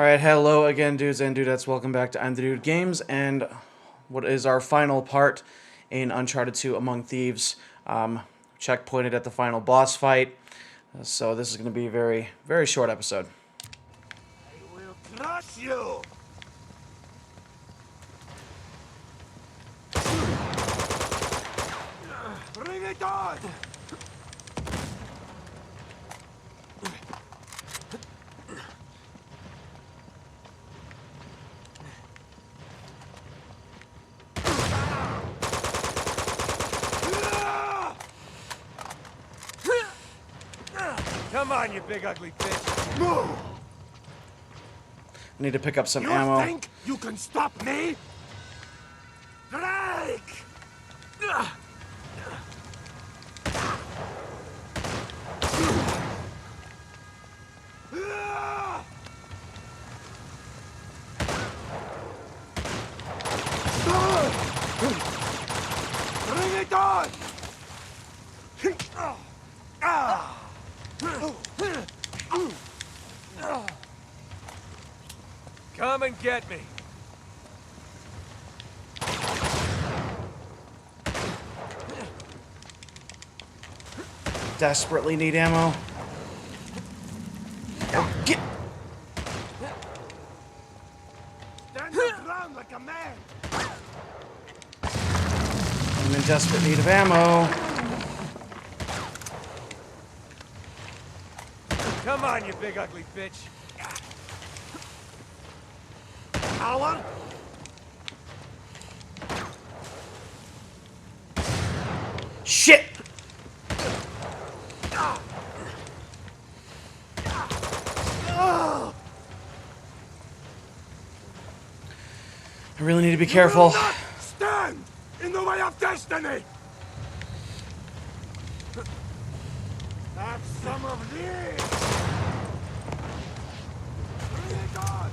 Alright, hello again, dudes and dudettes. Welcome back to I'm the Dude Games, and what is our final part in Uncharted 2 Among Thieves. Checkpointed at the final boss fight, so this is going to be a very, very short episode. I will crush you! Bring it on! Come on, you big ugly bitch! Move! I need to pick up some You ammo. think you can stop me? Drake! Bring it on! Come and get me. Desperately need ammo. Oh, get! Stand your ground like a man. I'm in desperate need of ammo. Come on, you big ugly bitch. Coward? Shit! I really need to be careful. You will not stand in the way of destiny. Have some of this. Bring it on.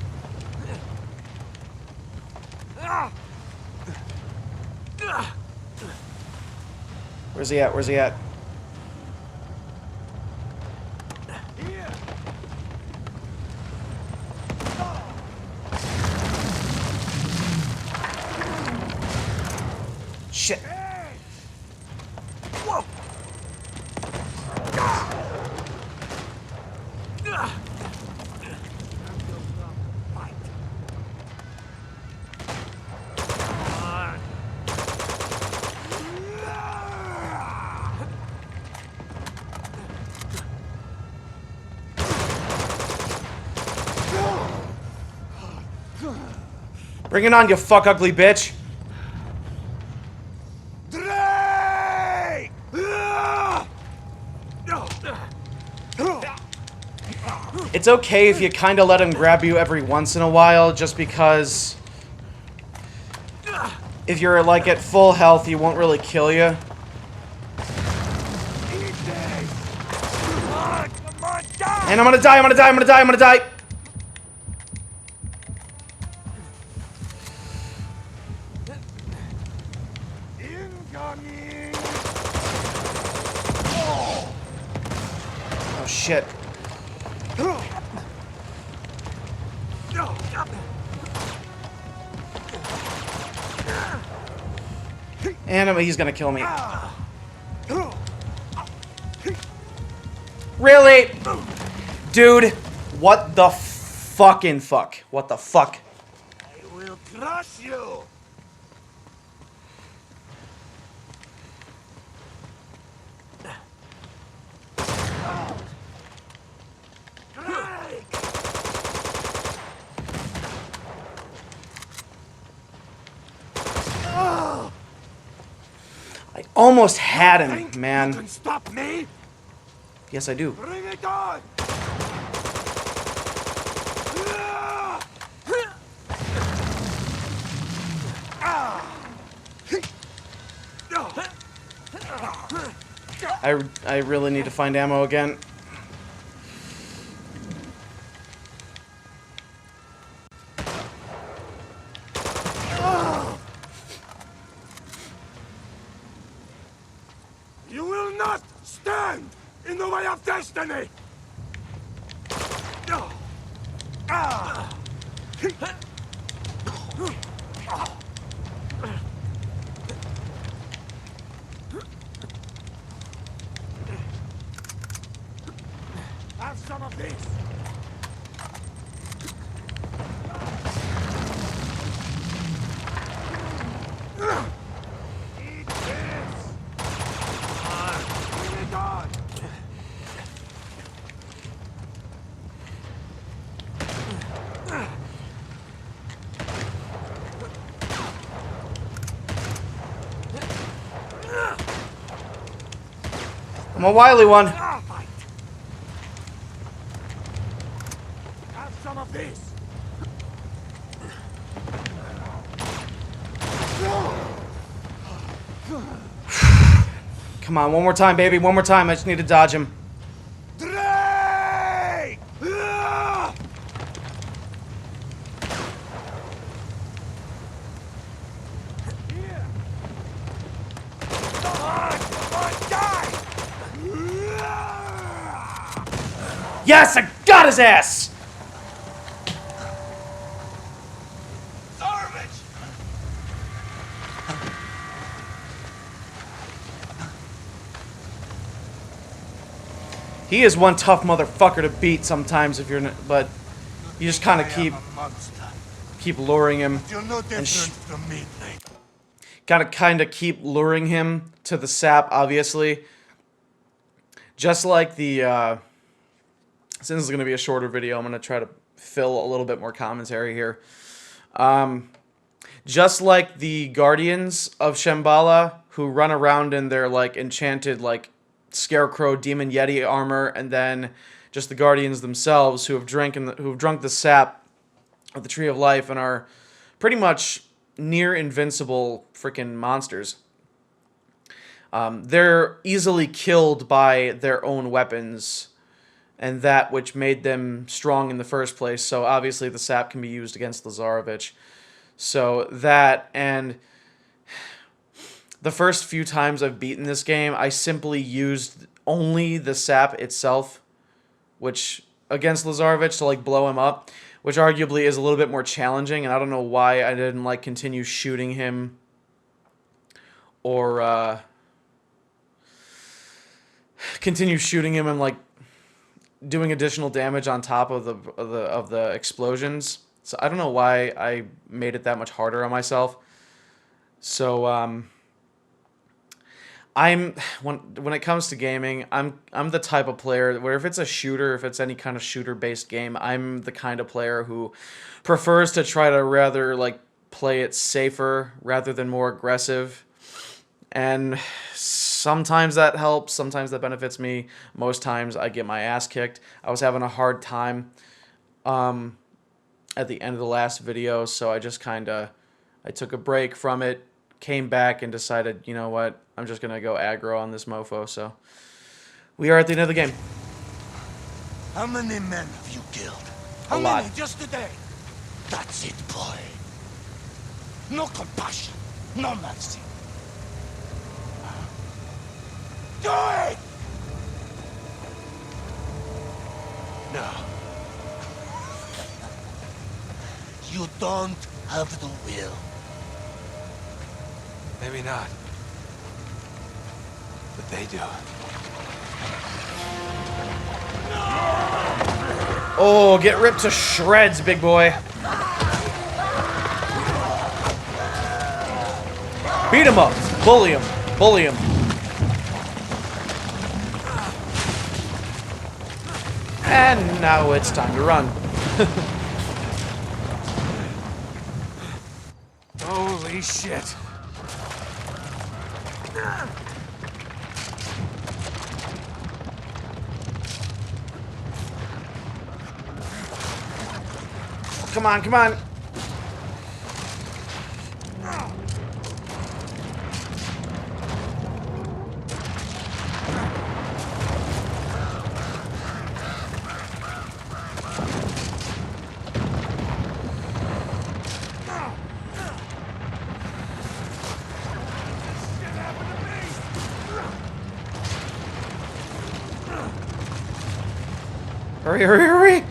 Where's he at? Where's he at? Here. Shit. Whoa. Bring it on, you fuck ugly bitch. Drake! It's okay if you kind of let him grab you every once in a while, just because if you're like at full health, he won't really kill you. And I'm gonna die, I'm gonna die, I'm gonna die, I'm gonna die! Incoming! Oh shit. And he's gonna kill me. Really? Dude, what the fucking fuck? What the fuck? I will crush you! Drake! I almost had him, Think you man. can stop me? Yes, I do. Bring it on! I really need to find ammo again. You will not stand in the way of destiny! Have some of this. Eat this. Bring it on. I'm a wily one. Fight. Have some of this. Come on, one more time, baby. One more time. I just need to dodge him. Drake! Here. Come on, die! Yes, I got his ass! Garbage! He is one tough motherfucker to beat sometimes if you're, but you just kind of I am a monster. keep luring him, You're no different from me, Blake. kind of keep luring him to the sap. Obviously, just like the. Since this is going to be a shorter video, I'm going to try to fill a little bit more commentary here. Just like the Guardians of Shambhala, who run around in their like enchanted like Scarecrow Demon Yeti armor, and then just the Guardians themselves who have drunk the sap of the Tree of Life and are pretty much near invincible freaking monsters. They're easily killed by their own weapons and that which made them strong in the first place. So obviously the sap can be used against Lazarevich. So that, and the first few times I've beaten this game, I simply used only the sap itself, which against Lazarevich to like blow him up, which arguably is a little bit more challenging, and I don't know why I didn't like continue shooting him or continue shooting him and like doing additional damage on top of the explosions. So I don't know why I made it that much harder on myself. So when it comes to gaming, I'm the type of player where if it's a shooter, if it's any kind of shooter-based game, I'm the kind of player who prefers to try to rather like play it safer rather than more aggressive. And sometimes that helps, sometimes that benefits me. Most times I get my ass kicked. I was having a hard time at the end of the last video, so I just I took a break from it, came back and decided, you know what, I'm just gonna go aggro on this mofo. So we are at the end of the game. How many men have you killed? How A lot. many just today? That's it, boy. No compassion, no mercy. Do it! No. You don't have the will. Maybe not. But they do. Oh, get ripped to shreds, big boy. Beat him up. Bully him. Bully him. And now it's time to run. Holy shit. Come on, come on. Hurry, hurry, hurry!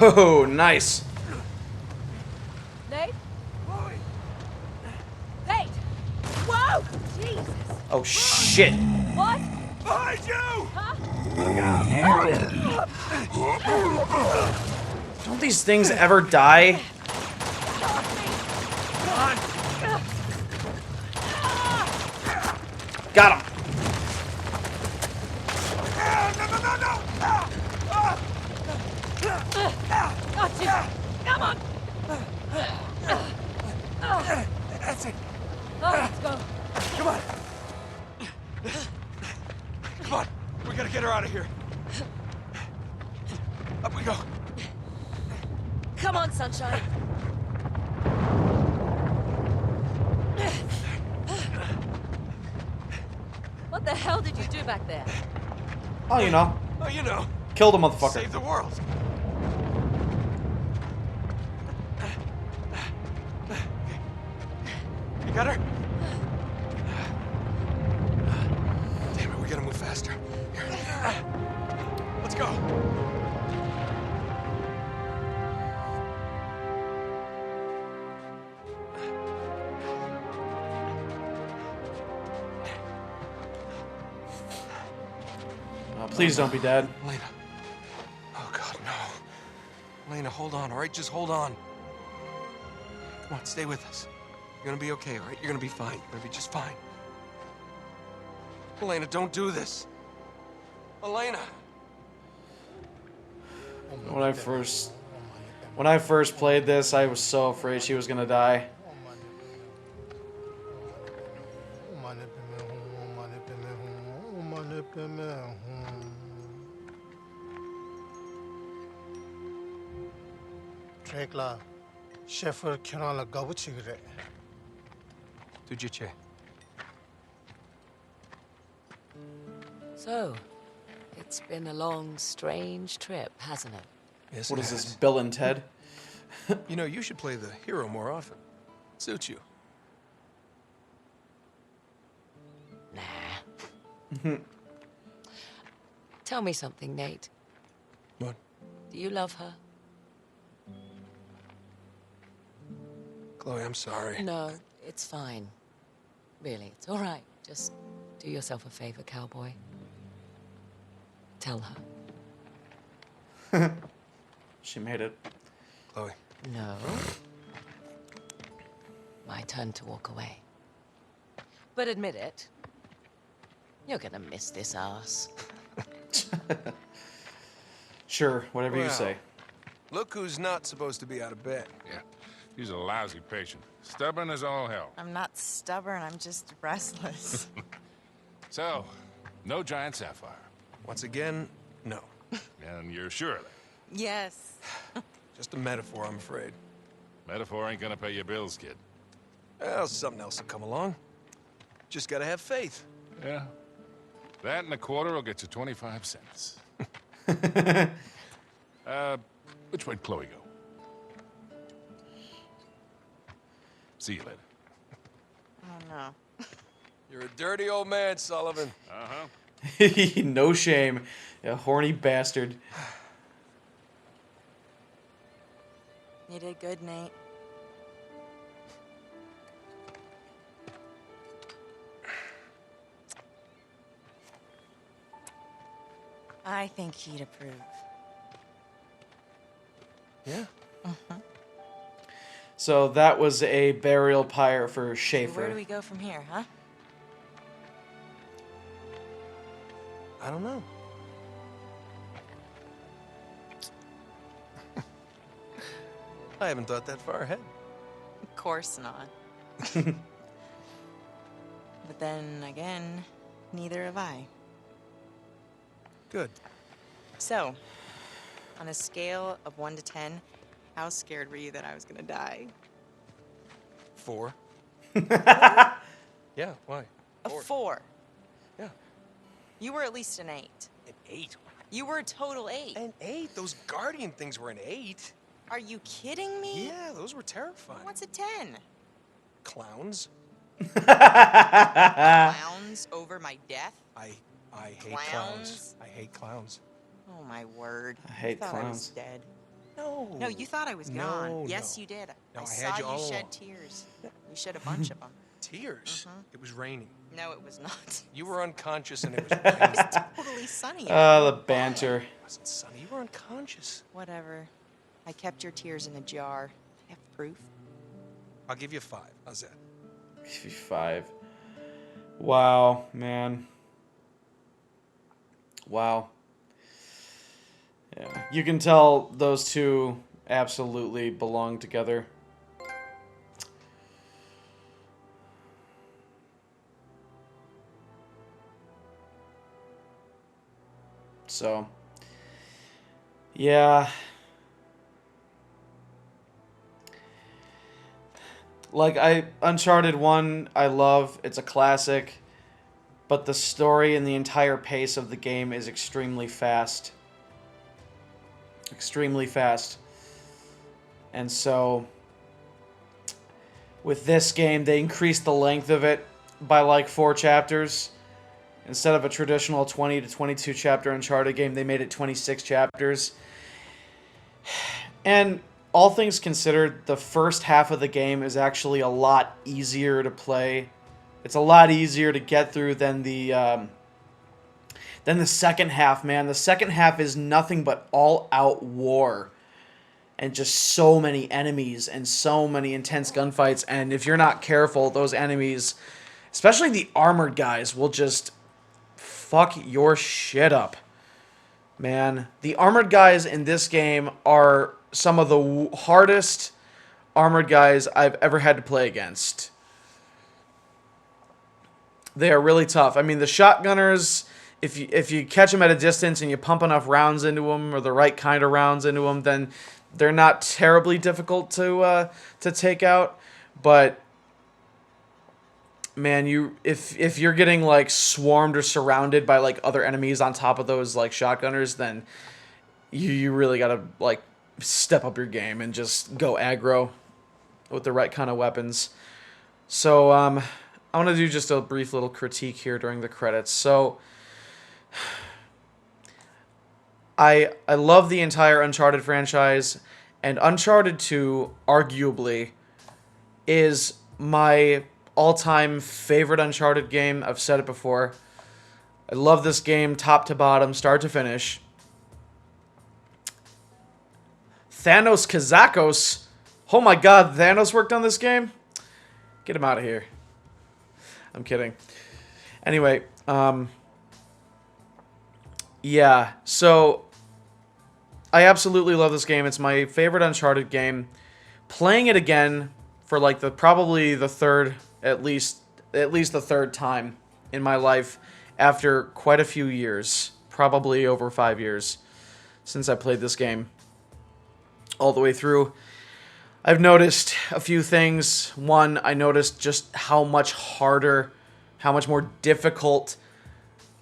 Oh, nice. Nate? Nate! Whoa! Jesus! Oh, shit. What? Behind you! Huh? Don't these things ever die? Come on! Got him. Got you! Come on! That's it. Let's go. Come on. Come on. We gotta get her out of here. Up we go. Come on, Sunshine. What the hell did you do back there? Oh, you know. Oh, you know. Killed a motherfucker. Save the world. You got her? Damn it, we gotta move faster. Here. Let's go. Oh, please don't be dead. Elena. Oh, God, no. Elena, hold on, all right? Just hold on. Come on, stay with us. You're gonna be okay, all right? You're gonna be fine. You're gonna be just fine. Elena, don't do this. Elena. When I first played this, I was so afraid she was gonna die. 트랙라 셰프 켜나라 가부치 그래. 두지체. So, it's been a long, strange trip, hasn't it? Yes, What it is this, has. Bill and Ted? You know, you should play the hero more often. Suits you. Nah. Tell me something, Nate. What? Do you love her? Chloe, I'm sorry. No, it's fine. Really, it's all right. Just do yourself a favor, cowboy. Tell her. She made it. Chloe. No. My turn to walk away. But admit it. You're gonna miss this ass. Sure, whatever you Well. say. Look who's not supposed to be out of bed. Yeah, he's a lousy patient. Stubborn as all hell. I'm not stubborn, I'm just restless. So, no giant sapphire. Once again, no. And you're sure of that? Yes. Just a metaphor, I'm afraid. Metaphor ain't gonna pay your bills, kid. Well, something else will come along. Just gotta have faith. Yeah. That and a quarter will get you 25 cents. Which way'd Chloe go? See you later. Oh no. You're a dirty old man, Sullivan. Uh-huh. No shame. A horny bastard. You did good, Nate. I think he'd approve. Yeah? So that was a burial pyre for Where Schaefer. do we go from here, huh? I don't know. I haven't thought that far ahead. Of course not. But then again, neither have I. Good. So, on a scale of 1 to 10, how scared were you that I was gonna die? 4. Yeah, why? A 4. Yeah. You were at least an 8. An 8. You were a total 8. An 8? Those guardian things were an 8. Are you kidding me? Yeah, those were terrifying. What's a 10? Clowns? Clowns over my death? I hate Clowns? clowns. I hate clowns. Oh my word. I hate thought I was clowns. dead. No. No, you thought I was No, gone. Yes, no. you did. No, I I had saw you all you shed along. tears. You shed a bunch of them. Tears? It was raining. No, it was not. You were unconscious and it was raining. It Totally sunny out. The banter. wasn't sunny. You were unconscious. Whatever. I kept your tears in a jar. I have proof. I'll give you 5. How's that? 5. Wow, man. Wow. Yeah, you can tell those two absolutely belong together. So, yeah. Like, Uncharted 1, I love. It's a classic. But the story and the entire pace of the game is extremely fast. Extremely fast. And so, with this game, they increased the length of it by like 4 chapters. Instead of a traditional 20 to 22 chapter Uncharted game, they made it 26 chapters. And all things considered, the first half of the game is actually a lot easier to play. It's a lot easier to get through than the second half, man. The second half is nothing but all-out war. And just so many enemies and so many intense gunfights. And if you're not careful, those enemies, especially the armored guys, will just fuck your shit up. Man, the armored guys in this game are some of the hardest armored guys I've ever had to play against. They are really tough. I mean, the shotgunners, if you catch them at a distance and you pump enough rounds into them, or the right kind of rounds into them, then they're not terribly difficult to take out. But man, if you're getting like swarmed or surrounded by like other enemies on top of those like shotgunners, then you really gotta like step up your game and just go aggro with the right kind of weapons. So I want to do just a brief little critique here during the credits. So I love the entire Uncharted franchise, and Uncharted 2 arguably is my all-time favorite Uncharted game. I've said it before. I love this game top to bottom, start to finish. Thanos Kazakos. Oh my god, Thanos worked on this game? Get him out of here. I'm kidding. Anyway, yeah, so I absolutely love this game. It's my favorite Uncharted game. Playing it again for like probably the third, at least the third time in my life after quite a few years, probably over 5 years since I played this game all the way through. I've noticed a few things. One, I noticed just how much harder, how much more difficult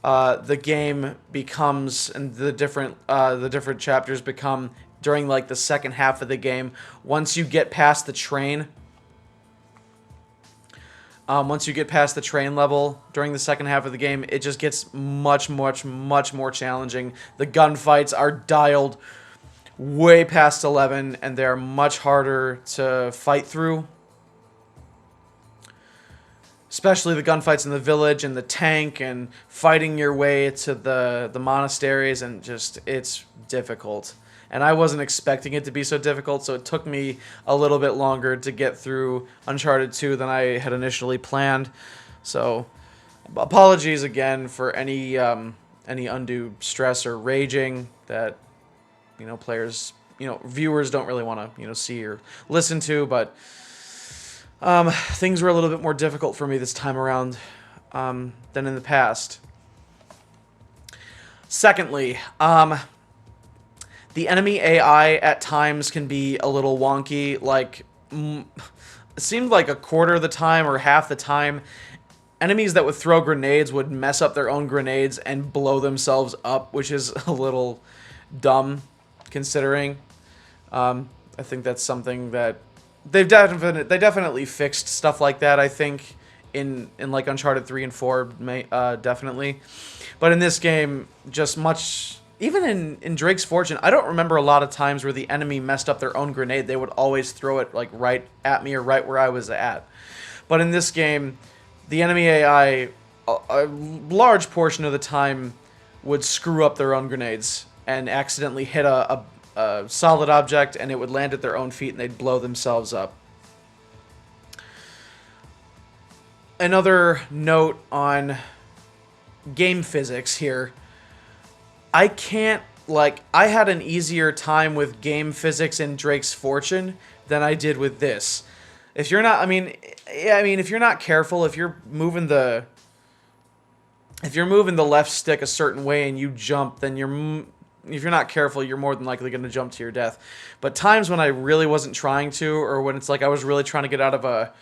the game becomes, and the different chapters become during like the second half of the game. Once you get past the train, level during the second half of the game, it just gets much more challenging. The gunfights are dialed way past 11, and they're much harder to fight through. Especially the gunfights in the village and the tank and fighting your way to the monasteries, and just, it's difficult. And I wasn't expecting it to be so difficult, so it took me a little bit longer to get through Uncharted 2 than I had initially planned. So, apologies again for any undue stress or raging that, players, viewers don't really want to, see or listen to, but things were a little bit more difficult for me this time around than in the past. Secondly, the enemy AI at times can be a little wonky. Like, it seemed like a quarter of the time or half the time, enemies that would throw grenades would mess up their own grenades and blow themselves up, which is a little dumb, considering. I think that's something that they definitely fixed stuff like that, I think, in like Uncharted 3 and 4, definitely. But in this game, just much even in Drake's Fortune, I don't remember a lot of times where the enemy messed up their own grenade. They would always throw it like right at me or right where I was at. But in this game, the enemy AI, a large portion of the time, would screw up their own grenades and accidentally hit a solid object, and it would land at their own feet and they'd blow themselves up. Another note on game physics here. I had an easier time with game physics in Drake's Fortune than I did with this. If you're not, if you're not careful, if you're moving the left stick a certain way and you jump, then if you're not careful, you're more than likely going to jump to your death. But times when I really wasn't trying to, or when it's like I was really trying to get out of a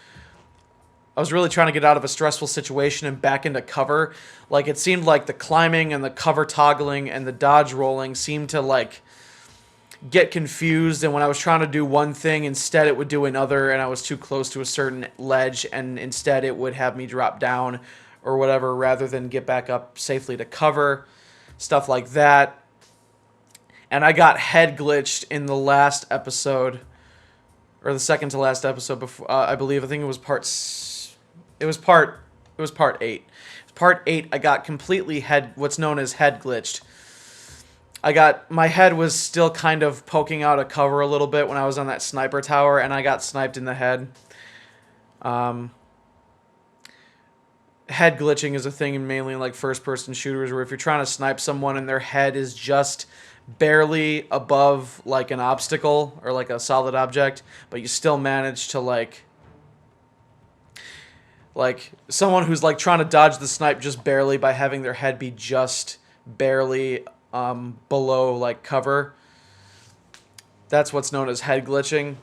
stressful situation and back into cover, like it seemed like the climbing and the cover toggling and the dodge rolling seemed to like get confused, and when I was trying to do one thing, instead it would do another, and I was too close to a certain ledge, and instead it would have me drop down or whatever rather than get back up safely to cover, stuff like that. And I got head glitched in the last episode, or the second to last episode before, I think it was part 8. Part 8, I got completely what's known as head glitched. My head was still kind of poking out of cover a little bit when I was on that sniper tower, and I got sniped in the head. Head glitching is a thing mainly in like first-person shooters, where if you're trying to snipe someone and their head is just barely above like an obstacle or like a solid object, but you still manage to like someone who's like trying to dodge the snipe just barely by having their head be just barely below like cover. That's what's known as head glitching.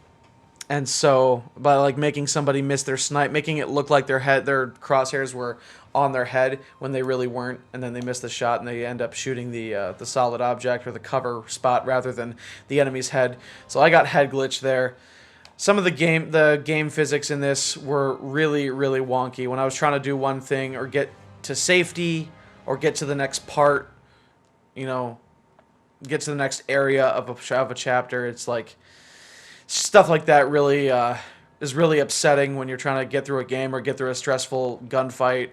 And so by like making somebody miss their snipe, making it look like their crosshairs were on their head when they really weren't, and then they miss the shot and they end up shooting the solid object or the cover spot rather than the enemy's head. So I got head glitched there. Some of the game physics in this were really, really wonky. When I was trying to do one thing or get to safety or get to the next part, get to the next area of a chapter, it's like stuff like that really is really upsetting when you're trying to get through a game or get through a stressful gunfight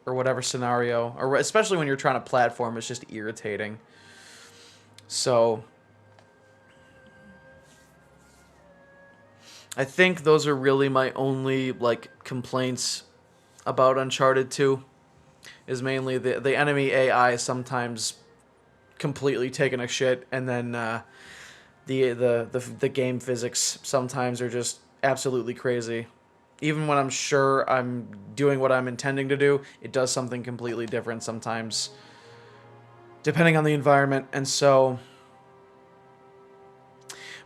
or whatever scenario, or especially when you're trying to platform. It's just irritating. So I think those are really my only like complaints about Uncharted 2, is mainly the enemy AI sometimes completely taking a shit, and then the game physics sometimes are just absolutely crazy. Even when I'm sure I'm doing what I'm intending to do, it does something completely different sometimes, depending on the environment. And so,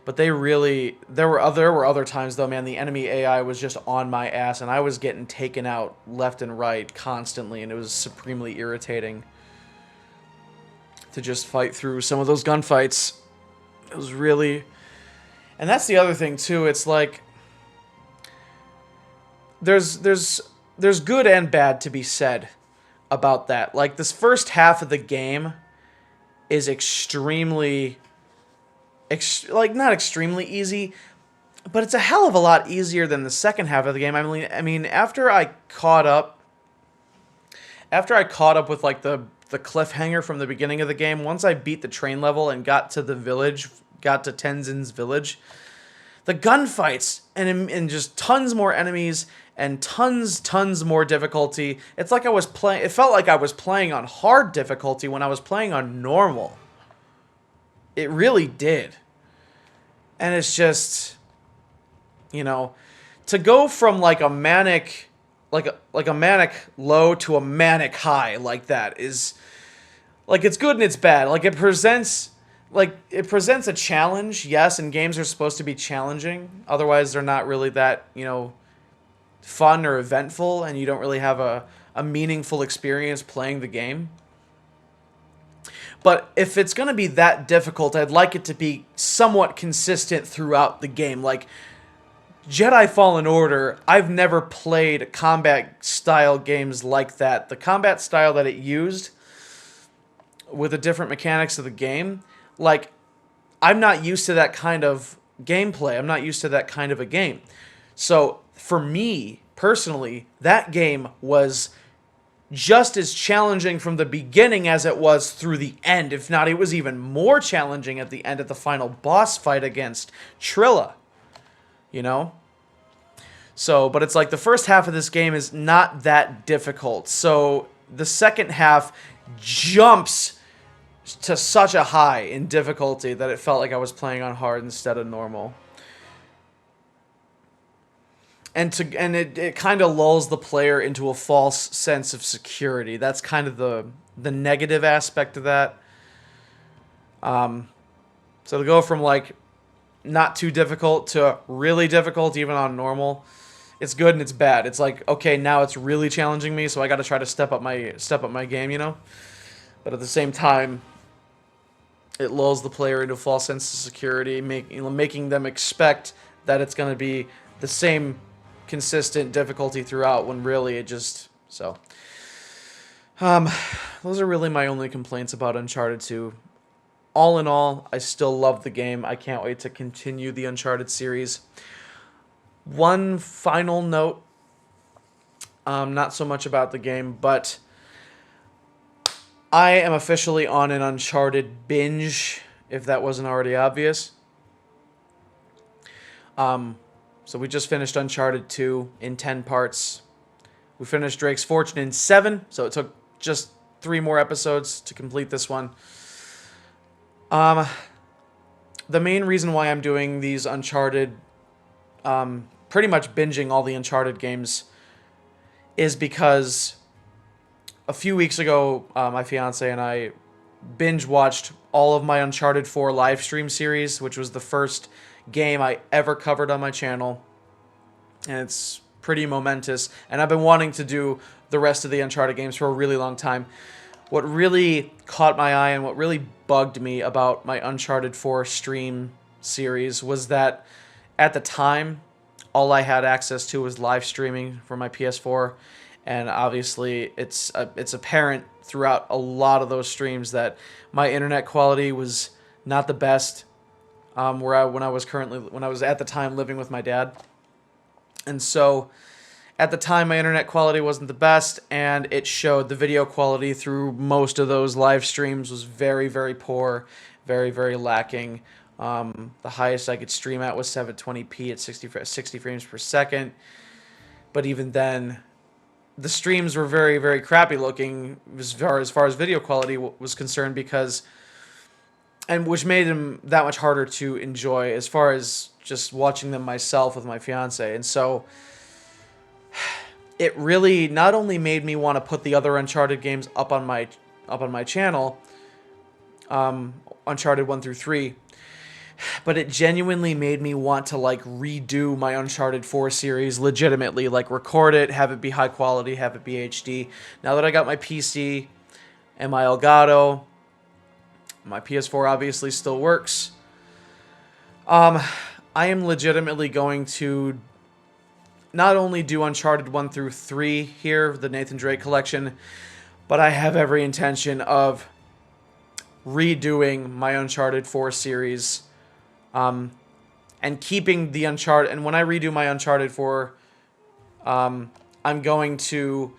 but there were other times though, man, the enemy AI was just on my ass, and I was getting taken out left and right constantly, and it was supremely irritating to just fight through some of those gunfights. It was really... And that's the other thing too, it's like there's good and bad to be said about that. Like, this first half of the game is extremely not extremely easy, but it's a hell of a lot easier than the second half of the game. I mean, after I caught up with like the cliffhanger from the beginning of the game, once I beat the train level and got to Tenzin's village, the gunfights and just tons more enemies and tons more difficulty. It felt like I was playing on hard difficulty when I was playing on normal. It really did. And it's just, to go from like a manic low to a manic high like that is like, it's good and it's bad. Like, it presents a challenge, yes, and games are supposed to be challenging. Otherwise, they're not really that, fun or eventful, and you don't really have a meaningful experience playing the game. But if it's going to be that difficult, I'd like it to be somewhat consistent throughout the game. Like, Jedi Fallen Order, I've never played combat-style games like that. The combat style that it used with the different mechanics of the game, like, I'm not used to that kind of gameplay. I'm not used to that kind of a game. So for me personally, that game was just as challenging from the beginning as it was through the end. If not, it was even more challenging at the end at the final boss fight against Trilla. You know? So, but it's like the first half of this game is not that difficult. So the second half jumps to such a high in difficulty that it felt like I was playing on hard instead of normal. And it kind of lulls the player into a false sense of security. That's kind of the negative aspect of that. So to go from like not too difficult to really difficult even on normal, it's good and it's bad. It's like, okay, now it's really challenging me, so I got to try to step up my game, you know? But at the same time, it lulls the player into a false sense of security, making them expect that it's going to be the same consistent difficulty throughout, when really it just... So, those are really my only complaints about Uncharted 2. All in all, I still love the game. I can't wait to continue the Uncharted series. One final note, not so much about the game, but I am officially on an Uncharted binge, if that wasn't already obvious. So we just finished Uncharted 2 in 10 parts. We finished Drake's Fortune in 7, so it took just 3 more episodes to complete this one. The main reason why I'm doing these Uncharted, pretty much binging all the Uncharted games, is because a few weeks ago, my fiance and I binge watched all of my Uncharted 4 live stream series, which was the first game I ever covered on my channel, and it's pretty momentous, and I've been wanting to do the rest of the Uncharted games for a really long time. What really caught my eye and what really bugged me about my Uncharted 4 stream series was that at the time, all I had access to was live streaming for my PS4, and obviously it's apparent throughout a lot of those streams that my internet quality was not the best. When I was at the time living with my dad, and so at the time my internet quality wasn't the best, and it showed. The video quality through most of those live streams was very, very poor, very, very lacking. The highest I could stream at was 720p at 60 frames per second, but even then, the streams were very, very crappy looking as far as video quality was concerned, which made them that much harder to enjoy as far as just watching them myself with my fiance. And so it really not only made me want to put the other Uncharted games up on my channel, Uncharted 1 through 3, but it genuinely made me want to like redo my Uncharted 4 series legitimately, like record it, have it be high quality, have it be HD. Now that I got my PC and my Elgato, my PS4 obviously still works. I am legitimately going to not only do Uncharted 1 through 3 here, the Nathan Drake collection, but I have every intention of redoing my Uncharted 4 series, and keeping the Uncharted. And when I redo my Uncharted 4, I'm going to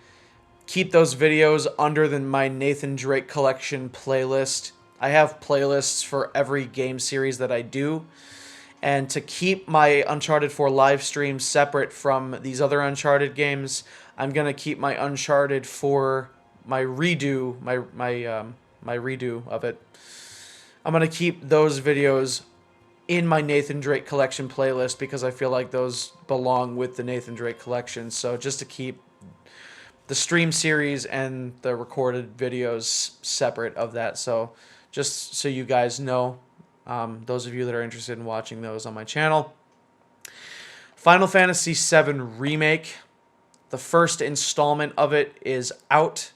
keep those videos under my Nathan Drake collection playlist. I have playlists for every game series that I do. And to keep my Uncharted 4 live stream separate from these other Uncharted games, I'm going to keep my Uncharted 4, my redo of it. I'm going to keep those videos in my Nathan Drake collection playlist because I feel like those belong with the Nathan Drake collection. So just to keep the stream series and the recorded videos separate of that. So just so you guys know, those of you that are interested in watching those on my channel. Final Fantasy VII Remake, the first installment of it is out,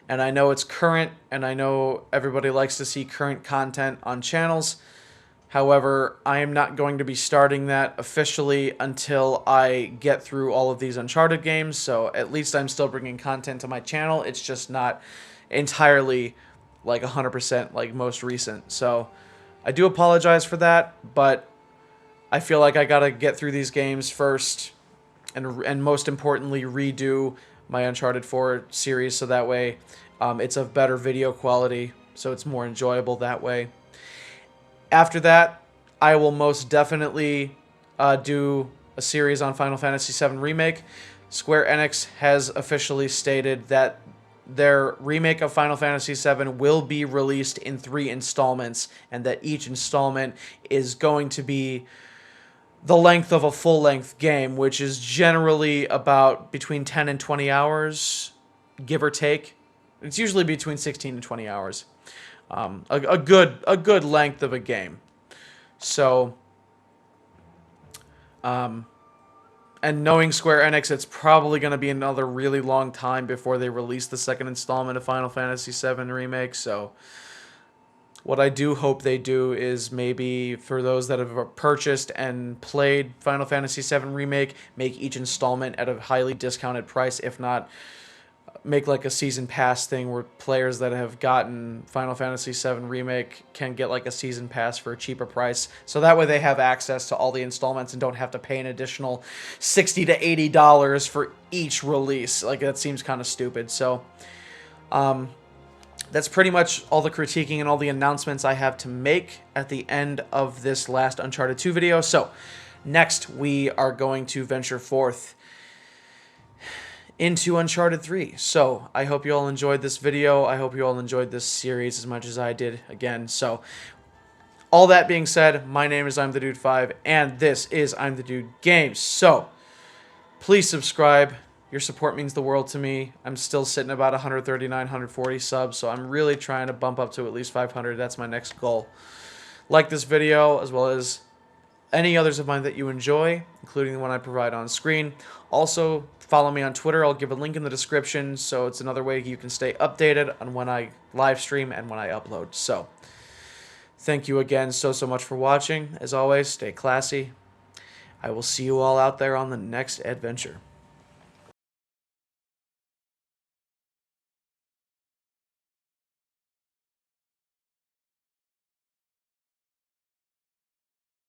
and I know it's current, and I know everybody likes to see current content on channels. However, I am not going to be starting that officially until I get through all of these Uncharted games, so at least I'm still bringing content to my channel. It's just not entirely like 100% like most recent. So I do apologize for that, but I feel like I gotta get through these games first, and most importantly redo my Uncharted 4 series so that way it's of better video quality, so it's more enjoyable that way. After that, I will most definitely do a series on Final Fantasy VII Remake. Square Enix has officially stated that their remake of Final Fantasy VII will be released in 3 installments, and that each installment is going to be the length of a full-length game, which is generally about between 10 and 20 hours, give or take. It's usually between 16 and 20 hours. A good length of a game. So, and knowing Square Enix, it's probably going to be another really long time before they release the second installment of Final Fantasy VII Remake. So, what I do hope they do is maybe for those that have purchased and played Final Fantasy VII Remake, make each installment at a highly discounted price. If not, make like a season pass thing where players that have gotten Final Fantasy VII Remake can get like a season pass for a cheaper price. So that way they have access to all the installments and don't have to pay an additional $60 to $80 for each release. Like, that seems kind of stupid. So, that's pretty much all the critiquing and all the announcements I have to make at the end of this last Uncharted 2 video. So, next we are going to venture forth into Uncharted 3. So, I hope you all enjoyed this video. I hope you all enjoyed this series as much as I did again. So, all that being said, my name is I'm the Dude 5, and this is I'm the Dude Games. So, please subscribe. Your support means the world to me. I'm still sitting about 139, 140 subs, so I'm really trying to bump up to at least 500. That's my next goal. Like this video, as well as any others of mine that you enjoy, including the one I provide on screen. Also, follow me on Twitter. I'll give a link in the description, so it's another way you can stay updated on when I live stream and when I upload. So, thank you again so much for watching. As always, stay classy. I will see you all out there on the next adventure.